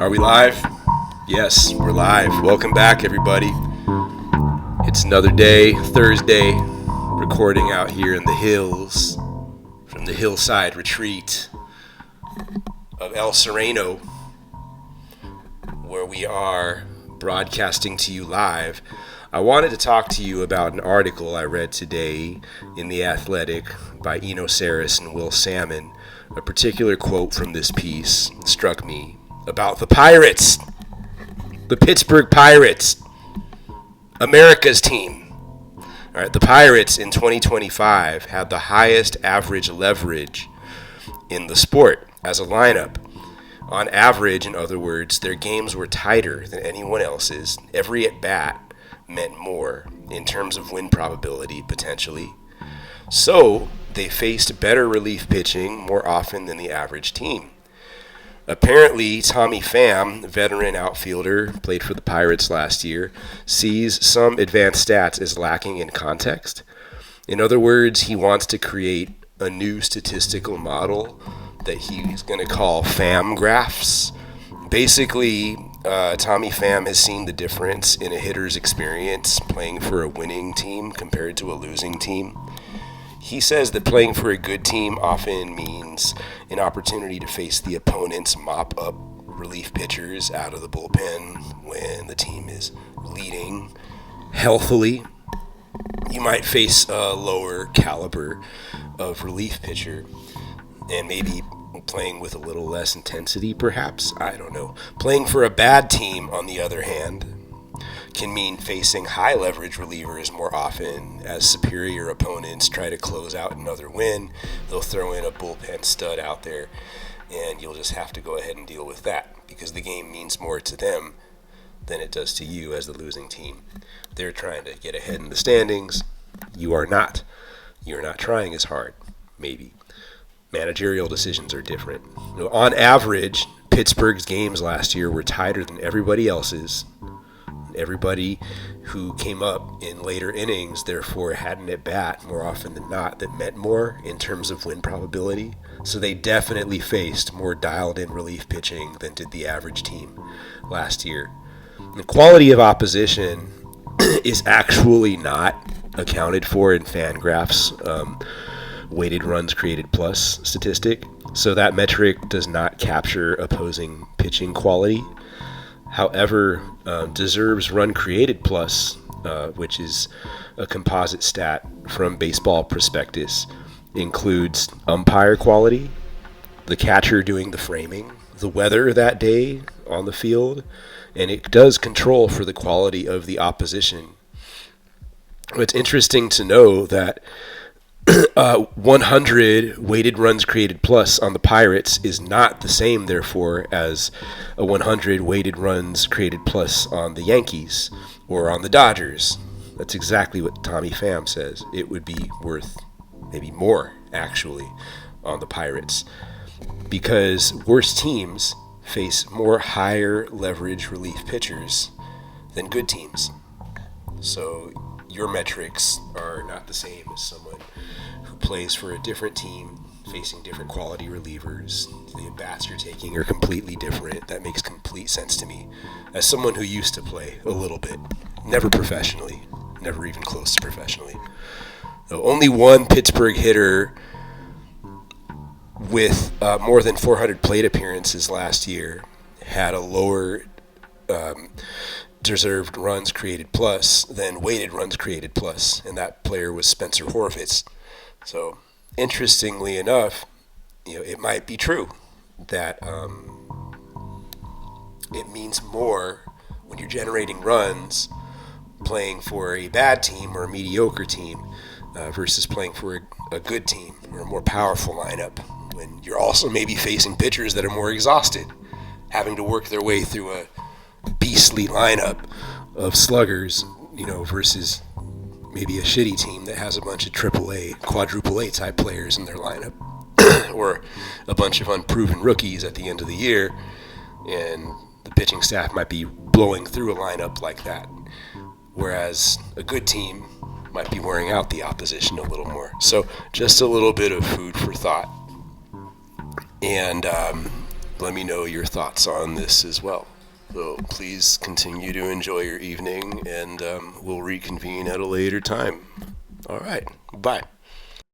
Are we live? Yes, we're live. Welcome back, everybody. It's another day, Thursday, recording out here in the hills, from the hillside retreat of El Sereno, where we are broadcasting to you live. I wanted to talk to you about an article I read today in The Athletic by Eno Saris and Will Salmon. A particular quote from this piece struck me about the Pirates, the Pittsburgh Pirates, America's team. All right, the Pirates in 2025 had the highest average leverage in the sport as a lineup. On average, in other words, their games were tighter than anyone else's. Every at-bat meant more in terms of win probability, potentially. So they faced better relief pitching more often than the average team. Apparently, Tommy Pham, veteran outfielder, played for the Pirates last year, sees some advanced stats as lacking in context. In other words, he wants to create a new statistical model that he's going to call PhamGraphs. Basically, Tommy Pham has seen the difference in a hitter's experience playing for a winning team compared to a losing team. He says that playing for a good team often means an opportunity to face the opponent's mop-up relief pitchers out of the bullpen when the team is leading healthily. You might face a lower caliber of relief pitcher and maybe playing with a little less intensity, perhaps. I don't know. Playing for a bad team, on the other hand, can mean facing high leverage relievers more often as superior opponents try to close out another win. They'll throw in a bullpen stud out there, and you'll just have to go ahead and deal with that because the game means more to them than it does to you as the losing team. They're trying to get ahead in the standings. You are not. You're not trying as hard, maybe. Managerial decisions are different. On average, Pittsburgh's games last year were tighter than everybody else's. Everybody who came up in later innings, therefore, had an at-bat more often than not that meant more in terms of win probability. So they definitely faced more dialed-in relief pitching than did the average team last year. The quality of opposition is actually not accounted for in PhamGraphs' weighted runs created plus statistic. So that metric does not capture opposing pitching quality. However, deserves run created plus, which is a composite stat from Baseball Prospectus, includes umpire quality, the catcher doing the framing, the weather that day on the field, and it does control for the quality of the opposition. It's interesting to know that 100 weighted runs created plus on the Pirates is not the same, therefore, as a 100 weighted runs created plus on the Yankees or on the Dodgers. That's exactly what Tommy Pham says. It would be worth maybe more, actually, on the Pirates, because worse teams face more higher leverage relief pitchers than good teams. So your metrics are not the same as someone who plays for a different team, facing different quality relievers. The at-bats you're taking are completely different. That makes complete sense to me. As someone who used to play a little bit, never professionally, never even close to professionally. So only one Pittsburgh hitter with more than 400 plate appearances last year had a lower deserved runs created plus than weighted runs created plus, and that player was Spencer Horvitz. So, interestingly enough, it might be true that it means more when you're generating runs playing for a bad team or a mediocre team versus playing for a good team or a more powerful lineup, when you're also maybe facing pitchers that are more exhausted, having to work their way through a beastly lineup of sluggers, versus maybe a shitty team that has a bunch of AAA, quadruple A type players in their lineup, or a bunch of unproven rookies at the end of the year, and the pitching staff might be blowing through a lineup like that, whereas a good team might be wearing out the opposition a little more. So just a little bit of food for thought. And let me know your thoughts on this as well. So please continue to enjoy your evening, and we'll reconvene at a later time. All right. Bye.